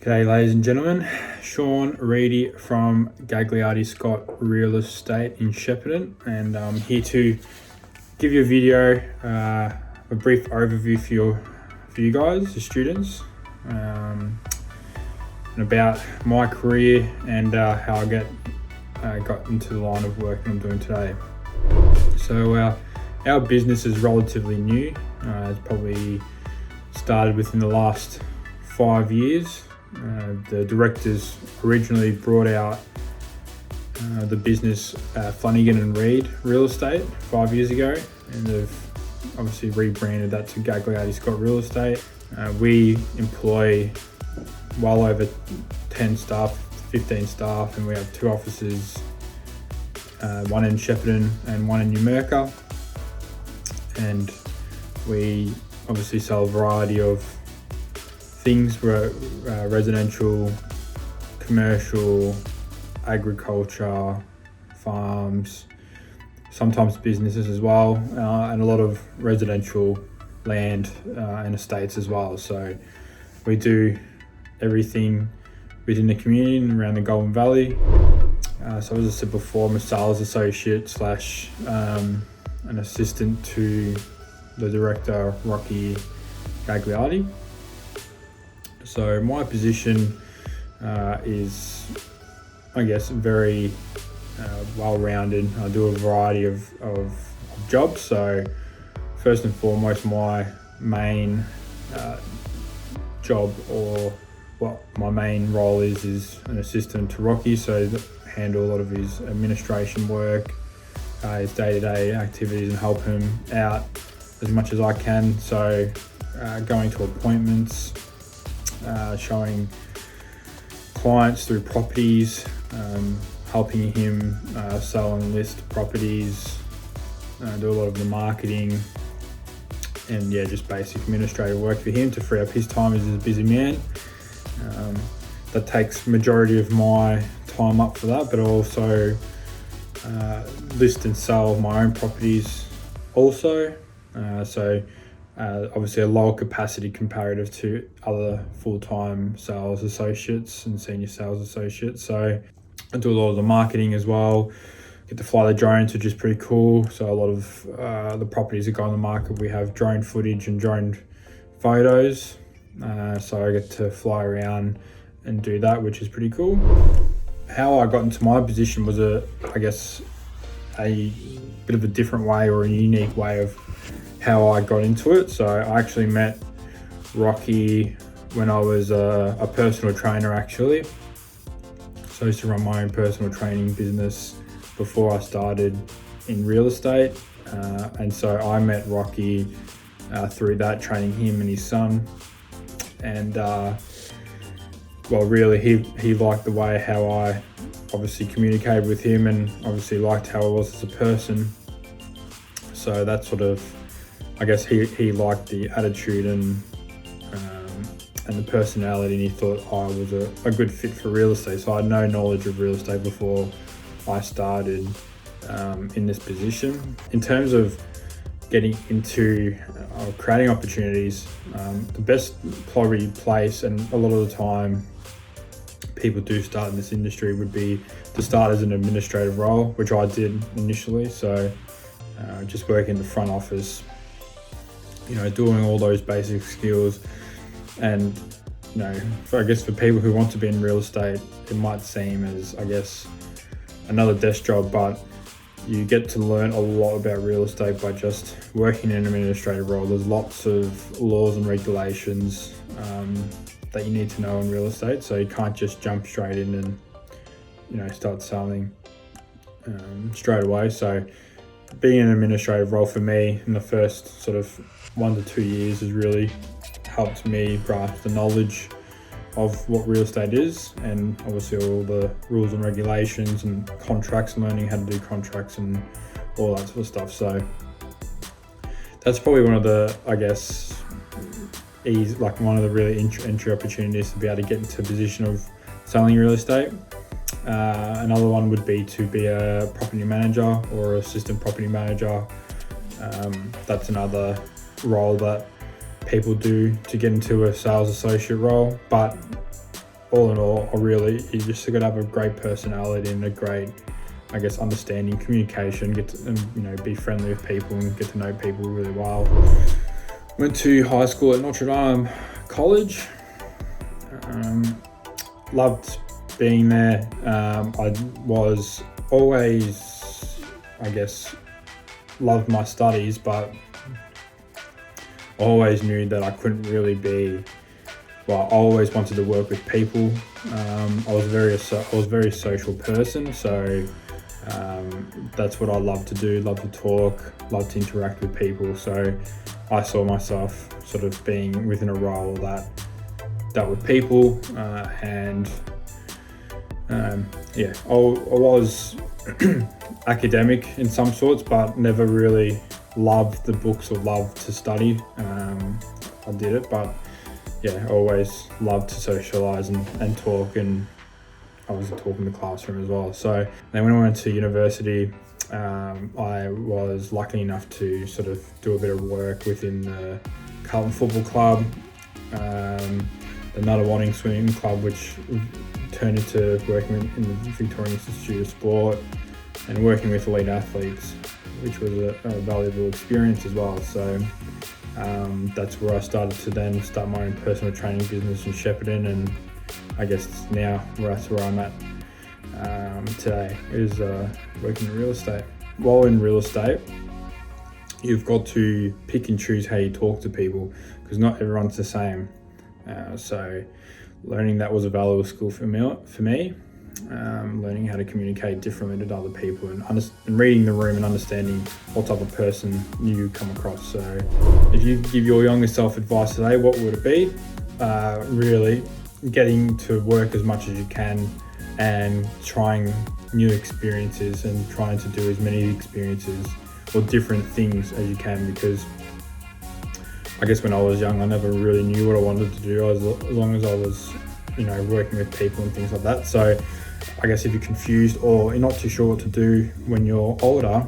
G'day ladies and gentlemen, Sean Reidy from Gagliardi Scott Real Estate in Shepparton, and I'm here to give you a video, a brief overview for you guys, the students, and about my career and how I got into the line of work I'm doing today. So our business is relatively new. It's probably started within the last 5 years. The directors originally brought out the business Flanagan and Reidy Real Estate 5 years ago, and they've obviously rebranded that to Gagliardi Scott Real Estate. We employ well over 10 staff, 15 staff, and we have 2 offices, one in Shepparton and one in Numurkah. And we obviously sell a variety of things, residential, commercial, agriculture, farms, sometimes businesses as well, and a lot of residential land and estates as well. So we do everything within the community and around the Golden Valley. So as I said before, I'm a sales associate / an assistant to the director, Rocky Gagliardi. So my position is, I guess, very well-rounded. I do a variety of jobs. So first and foremost, my main job, or what my main role is an assistant to Rocky. So handle a lot of his administration work, his day-to-day activities, and help him out as much as I can. So going to appointments, showing clients through properties, helping him sell and list properties, do a lot of the marketing, and just basic administrative work for him to free up his time as a busy man. That takes majority of my time up for that, but also list and sell my own properties also. Obviously a lower capacity comparative to other full-time sales associates and senior sales associates. So I do a lot of the marketing as well. Get to fly the drones, which is pretty cool. So a lot of the properties that go on the market, we have drone footage and drone photos. So I get to fly around and do that, which is pretty cool. How I got into my position was a bit of a different way, or a unique way of how I got into it. So I actually met Rocky when I was a personal trainer, actually. So I used to run my own personal training business before I started in real estate. And so I met Rocky through that, training him and his son. And really he liked the way how I obviously communicated with him, and obviously liked how I was as a person. So that sort of, I guess he liked the attitude and the personality, and he thought I was a good fit for real estate. So I had no knowledge of real estate before I started in this position. In terms of getting into creating opportunities, the best probably place, and a lot of the time people do start in this industry, would be to start as an administrative role, which I did initially. So just working in the front office, doing all those basic skills. And I guess for people who want to be in real estate, it might seem as, I guess, another desk job, but you get to learn a lot about real estate by just working in an administrative role. There's lots of laws and regulations that you need to know in real estate, so you can't just jump straight in and start selling straight away. So being in an administrative role for me in the first sort of 1 to 2 years has really helped me grasp the knowledge of what real estate is, and obviously all the rules and regulations and contracts, learning how to do contracts and all that sort of stuff. So that's probably one of the, I guess, one of the really entry opportunities to be able to get into a position of selling real estate. Another one would be to be a property manager or assistant property manager. That's another role that people do to get into a sales associate role, but all in all, you just got to have a great personality and a great, I guess, understanding, communication, be friendly with people and get to know people really well. Went to high school at Notre Dame College. Loved being there. I was always, I guess, loved my studies, but I always knew that I couldn't really be. Well, I always wanted to work with people. I was a very social person, so that's what I love to do. Love to talk, love to interact with people. So I saw myself sort of being within a role that dealt with people, I was academic in some sorts, but never really loved the books or loved to study. I did it, but I always loved to socialise and talk, and I was talking in the classroom as well. So then when I went to university, I was lucky enough to sort of do a bit of work within the Carlton Football Club, the Nunawading Swimming Club, which turned into working in the Victorian Institute of Sport and working with elite athletes, which was a valuable experience as well. So that's where I started to then start my own personal training business in Shepparton, and I guess now that's where I'm at today, is working in real estate. While in real estate, you've got to pick and choose how you talk to people, because not everyone's the same. So learning that was a valuable skill for me. Learning how to communicate differently to other people, and reading the room and understanding what type of person you come across. So if you give your younger self advice today, what would it be? Really getting to work as much as you can and trying new experiences and trying to do as many experiences or different things as you can, because I guess when I was young, I never really knew what I wanted to do as long as I was, working with people and things like that. So I guess if you're confused or you're not too sure what to do when you're older,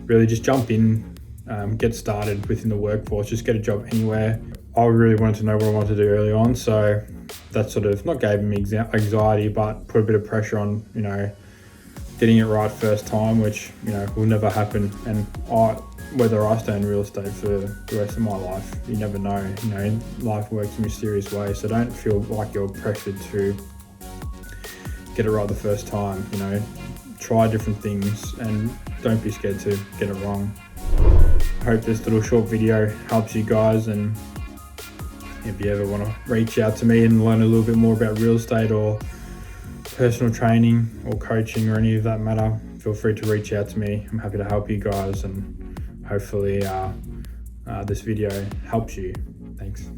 really just jump in, get started within the workforce, just get a job anywhere. I really wanted to know what I wanted to do early on, so that sort of not gave me anxiety, but put a bit of pressure on, getting it right first time, which, will never happen. And whether I stay in real estate for the rest of my life, you never know. Life works in mysterious ways, so don't feel like you're pressured to get it right the first time. Try different things and don't be scared to get it wrong. I hope this little short video helps you guys, and if you ever want to reach out to me and learn a little bit more about real estate or personal training or coaching or any of that matter, feel free to reach out to me. I'm happy to help you guys, and hopefully this video helps you. Thanks.